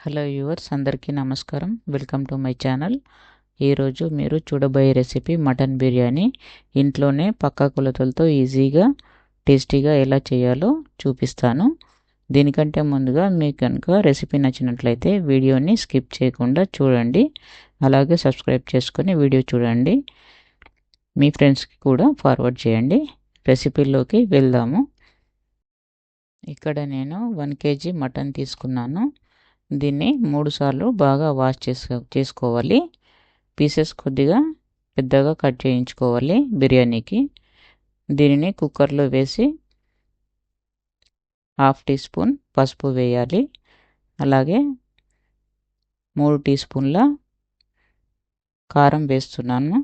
Hello viewers, అందరికీ నమస్కారం. Welcome to my channel. ఈరోజు మీరు చూడబోయే రెసిపీ మటన్ బిర్యానీ. ఇంట్లోనే పక్కా కొలతలతో ఈజీగా టేస్టీగా ఎలా చేయాలో చూపిస్తాను. దీనికంటే ముందుగా మీకు కనుక రెసిపీ నచ్చినట్లయితే వీడియోని స్కిప్ చేయకుండా చూడండి. అలాగే సబ్స్క్రైబ్ చేసుకొని వీడియో చూడండి. మీ ఫ్రెండ్స్కి కూడా ఫార్వర్డ్ చేయండి. రెసిపీలోకి వెళ్దాము. ఇక్కడ నేను 1 kg మటన్ తీసుకున్నాను. దీన్ని 3 సార్లు బాగా వాష్ చేసుకోవాలి. పీసెస్ కొద్దిగా పెద్దగా కట్ చేయించుకోవాలి బిర్యానీకి. దీనిని కుక్కర్లో వేసి 1/2 టీ స్పూన్ పసుపు వేయాలి. అలాగే 3 టీ స్పూన్ల కారం వేస్తున్నాను.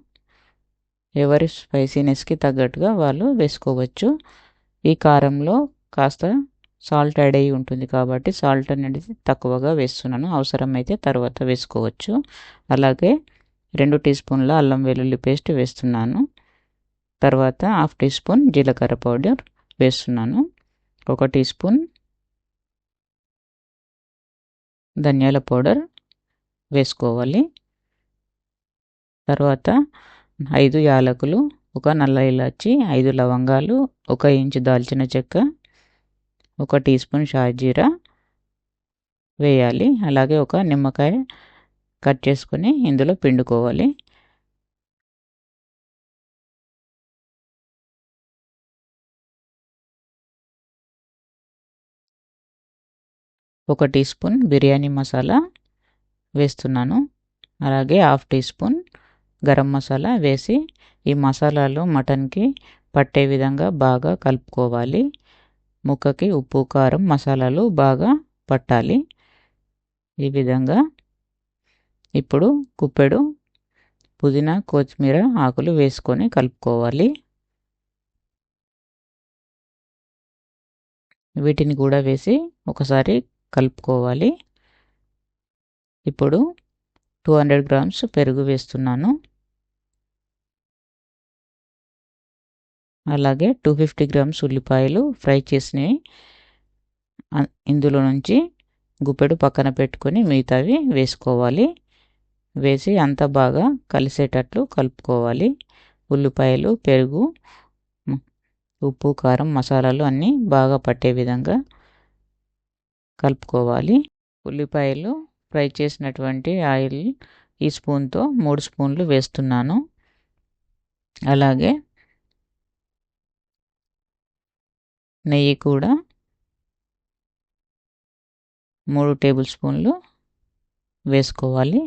ఎవరి స్పైసీనెస్కి తగ్గట్టుగా వాళ్ళు వేసుకోవచ్చు. ఈ కారంలో కాస్త సాల్ట్ యాడ్ అయ్యి ఉంటుంది కాబట్టి సాల్ట్ అనేది తక్కువగా వేస్తున్నాను. అవసరమైతే తర్వాత వేసుకోవచ్చు. అలాగే 2 టీ స్పూన్ల అల్లం వెల్లుల్లి పేస్ట్ వేస్తున్నాను. తర్వాత 1/2 టీ స్పూన్ జీలకర్ర పౌడర్ వేస్తున్నాను. 1 టీ స్పూన్ ధనియాల పౌడర్ వేసుకోవాలి. తర్వాత 5 యాలకులు, 1 నల్ల ఇలాచి, 5 లవంగాలు, 1 ఇంచు దాల్చిన చెక్క, 1 టీ స్పూన్ షాజీరా వేయాలి. అలాగే 1 నిమ్మకాయ కట్ చేసుకొని ఇందులో పిండుకోవాలి. ఒక టీ స్పూన్ బిర్యానీ మసాలా వేస్తున్నాను. అలాగే 1/2 టీ స్పూన్ గరం మసాలా వేసి ఈ మసాలాలు మటన్కి పట్టే విధంగా బాగా కలుపుకోవాలి. ముక్కకి ఉప్పు, కారం, మసాలాలు బాగా పట్టాలి. ఈ విధంగా ఇప్పుడు గుప్పెడు పుదీనా, కొత్తిమీర ఆకులు వేసుకొని కలుపుకోవాలి. వీటిని కూడా వేసి ఒకసారి కలుపుకోవాలి. ఇప్పుడు 200 గ్రామ్స్ పెరుగు వేస్తున్నాను. అలాగే 250 గ్రామ్స్ ఉల్లిపాయలు ఫ్రై చేసినవి ఇందులో నుంచి గుప్పెడు పక్కన పెట్టుకొని మిగతావి వేసుకోవాలి. వేసి అంతా బాగా కలిసేటట్లు కలుపుకోవాలి. ఉల్లిపాయలు, పెరుగు, ఉప్పు, కారం, మసాలాలు అన్నీ బాగా పట్టే విధంగా కలుపుకోవాలి. ఉల్లిపాయలు ఫ్రై చేసినటువంటి ఆయిల్ ఈ స్పూన్తో 3 స్పూన్లు వేస్తున్నాను. అలాగే నెయ్యి కూడా 3 టేబుల్ స్పూన్లు వేసుకోవాలి.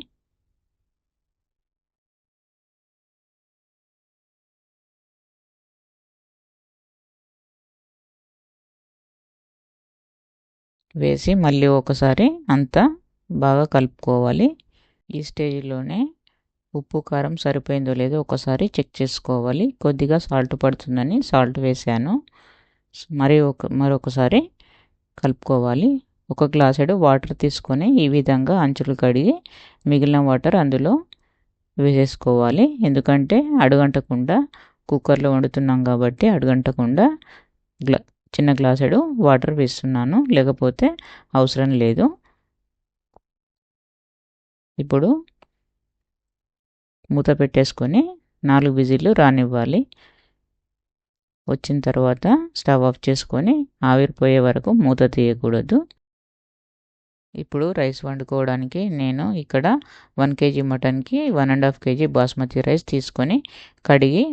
వేసి మళ్ళీ ఒకసారి అంతా బాగా కలుపుకోవాలి. ఈ స్టేజ్లోనే ఉప్పు, కారం సరిపోయిందో లేదో ఒకసారి చెక్ చేసుకోవాలి. కొద్దిగా సాల్ట్ పడుతుందని సాల్ట్ వేసాను. మరొకసారి కలుపుకోవాలి. 1 గ్లాసుడు వాటర్ తీసుకొని ఈ విధంగా అంచులు కడిగి మిగిలిన వాటర్ అందులో వేసేసుకోవాలి. ఎందుకంటే అడుగంటకుండా కుక్కర్లో వండుతున్నాం కాబట్టి అడుగంటకుండా చిన్న గ్లాసుడు వాటర్ వేస్తున్నాను, లేకపోతే అవసరం లేదు. ఇప్పుడు మూత పెట్టేసుకొని 4 విజిల్లు రానివ్వాలి. వచ్చిన తర్వాత స్టవ్ ఆఫ్ చేసుకొని ఆవిరిపోయే వరకు మూత తీయకూడదు. ఇప్పుడు రైస్ వండుకోవడానికి నేను ఇక్కడ 1 kg మటన్కి 1.5 kg బాస్మతి రైస్ తీసుకొని కడిగి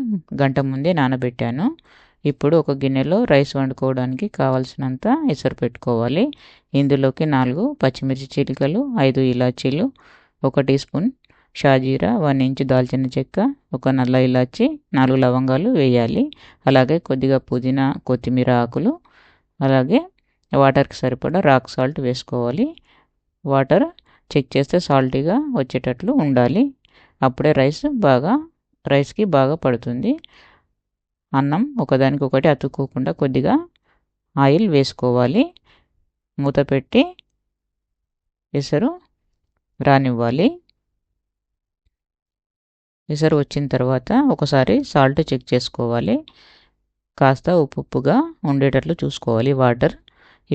గంట ముందే నానబెట్టాను. ఇప్పుడు ఒక గిన్నెలో రైస్ వండుకోవడానికి కావాల్సినంత ఎసరు పెట్టుకోవాలి. ఇందులోకి 4 పచ్చిమిర్చి చీలికలు, 5 ఇలాచీలు, 1 టీ స్పూన్ షాజీరా, 1 ఇంచు దాల్చిన చెక్క, 1 నల్ల ఇలాచి, 4 లవంగాలు వేయాలి. అలాగే కొద్దిగా పుదీనా, కొత్తిమీర ఆకులు, అలాగే వాటర్కి సరిపడా రాక్ సాల్ట్ వేసుకోవాలి. వాటర్ చెక్ చేస్తే సాల్టీగా వచ్చేటట్లు ఉండాలి. అప్పుడే రైస్కి బాగా పడుతుంది. అన్నం ఒకదానికొకటి అతుక్కోకుండా కొద్దిగా ఆయిల్ వేసుకోవాలి. మూత పెట్టి ఎసరు రానివ్వాలి. ఎసరు వచ్చిన తర్వాత ఒకసారి సాల్ట్ చెక్ చేసుకోవాలి. కాస్త ఉప్పుగా ఉండేటట్లు చూసుకోవాలి వాటర్.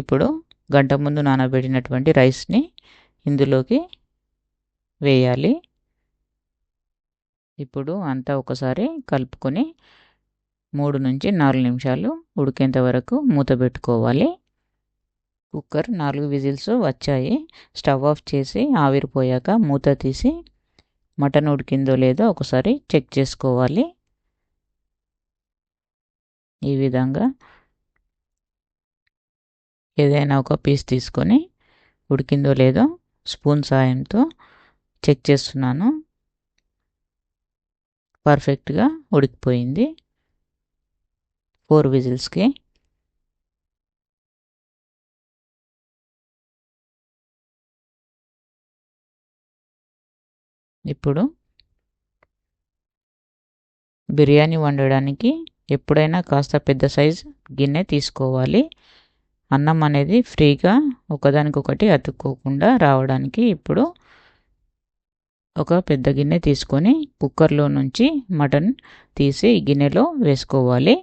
ఇప్పుడు గంట ముందు నానబెట్టినటువంటి రైస్ని ఇందులోకి వేయాలి. ఇప్పుడు అంతా ఒకసారి కలుపుకొని 3 నుంచి 4 నిమిషాలు ఉడికేంత వరకు మూత పెట్టుకోవాలి. కుక్కర్ 4 విజిల్స్ వచ్చాయి. స్టవ్ ఆఫ్ చేసి ఆవిరిపోయాక మూత తీసి మటన్ ఉడికిందో లేదో ఒకసారి చెక్ చేసుకోవాలి. ఈ విధంగా ఏదైనా ఒక పీస్ తీసుకొని ఉడికిందో లేదో స్పూన్ సాయంతో చెక్ చేస్తున్నాను. పర్ఫెక్ట్గా ఉడికిపోయింది 4 విజిల్స్కి. ఇప్పుడు బిర్యానీ వండడానికి ఎప్పుడైనా కాస్త పెద్ద సైజ్ గిన్నె తీసుకోవాలి. అన్నం అనేది ఫ్రీగా ఒకదానికొకటి అతుక్కోకుండా రావడానికి ఇప్పుడు ఒక పెద్ద గిన్నె తీసుకొని కుక్కర్లో నుంచి మటన్ తీసి గిన్నెలో వేసుకోవాలి.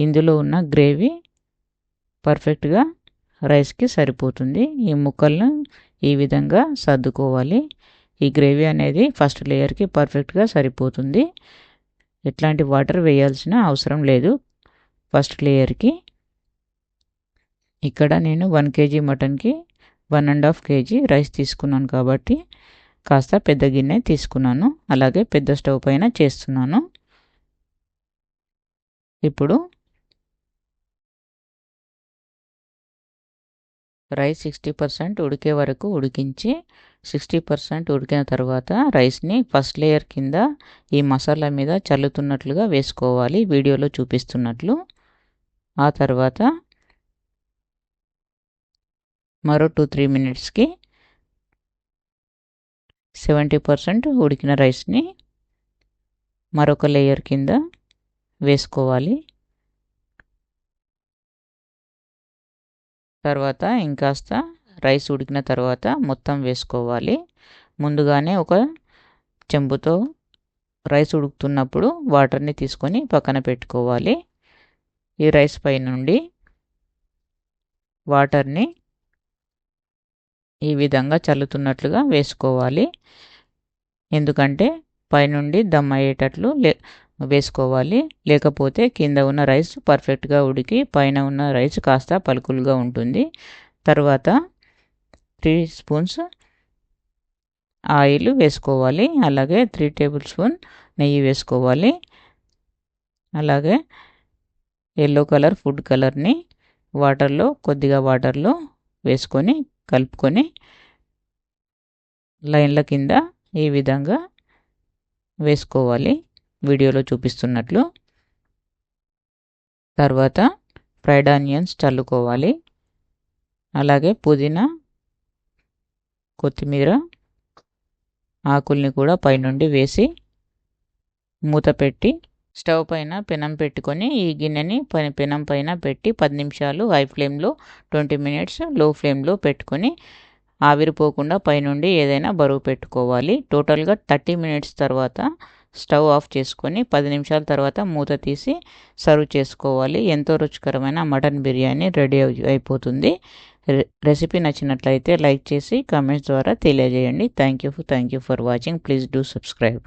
ఇందులో ఉన్న గ్రేవీ పర్ఫెక్ట్గా రైస్కి సరిపోతుంది. ఈ ముక్కలను ఈ విధంగా సర్దుకోవాలి. ఈ గ్రేవీ అనేది ఫస్ట్ లేయర్కి పర్ఫెక్ట్గా సరిపోతుంది. ఎట్లాంటి వాటర్ వేయాల్సిన అవసరం లేదు ఫస్ట్ లేయర్కి. ఇక్కడ నేను 1 kg మటన్కి 1.5 kg రైస్ తీసుకున్నాను కాబట్టి కాస్త పెద్ద గిన్నె తీసుకున్నాను. అలాగే పెద్ద స్టవ్ పైన చేస్తున్నాను. ఇప్పుడు రైస్ 60% ఉడికే వరకు ఉడికించి 60% ఉడికిన తర్వాత రైస్ని ఫస్ట్ లేయర్ కింద ఈ మసాలా మీద చల్లుతున్నట్లుగా వేసుకోవాలి, వీడియోలో చూపిస్తున్నట్లు. ఆ తర్వాత మరో 2-3 మినిట్స్కి 70% ఉడికిన రైస్ని మరొక లేయర్ కింద వేసుకోవాలి. తర్వాత ఇంకాస్త రైస్ ఉడికిన తర్వాత మొత్తం వేసుకోవాలి. ముందుగానే ఒక చెంబుతో రైస్ ఉడుకుతున్నప్పుడు వాటర్ని తీసుకొని పక్కన పెట్టుకోవాలి. ఈ రైస్ పై నుండి వాటర్ని ఈ విధంగా చల్లుతున్నట్లుగా వేసుకోవాలి. ఎందుకంటే పైనుండి దమ్ అయ్యేటట్లు వేసుకోవాలి. లేకపోతే కింద ఉన్న రైస్ పర్ఫెక్ట్గా ఉడికి పైన ఉన్న రైస్ కాస్త పలుకులుగా ఉంటుంది. తర్వాత 3 స్పూన్స్ ఆయిల్ వేసుకోవాలి. అలాగే 3 టేబుల్ స్పూన్ నెయ్యి వేసుకోవాలి. అలాగే ఎల్లో కలర్ ఫుడ్ కలర్ని కొద్దిగా వాటర్లో వేసుకొని కలుపుకొని లైన్ల కింద ఈ విధంగా వేసుకోవాలి, వీడియోలో చూపిస్తున్నట్లు. తర్వాత ఫ్రైడ్ ఆనియన్స్ చల్లుకోవాలి. అలాగే పుదీనా, కొత్తిమీర ఆకుల్ని కూడా పైనుండి వేసి మూత పెట్టి స్టవ్ పైన పెనం పెట్టుకొని ఈ గిన్నెని పెనం పైన పెట్టి 10 నిమిషాలు హై ఫ్లేమ్లో, 20 మినిట్స్ లో ఫ్లేమ్లో పెట్టుకొని ఆవిరిపోకుండా పైనుండి ఏదైనా బరువు పెట్టుకోవాలి. టోటల్గా 30 మినిట్స్ తర్వాత స్టవ్ ఆఫ్ చేసుకొని 10 నిమిషాల తర్వాత మూత తీసి సర్వ్ చేసుకోవాలి. ఎంతో రుచికరమైన మటన్ బిర్యానీ రెడీ అయిపోతుంది. రెసిపీ నచ్చినట్లయితే లైక్ చేసి కామెంట్స్ ద్వారా తెలియజేయండి. Thank you for watching. Please do subscribe.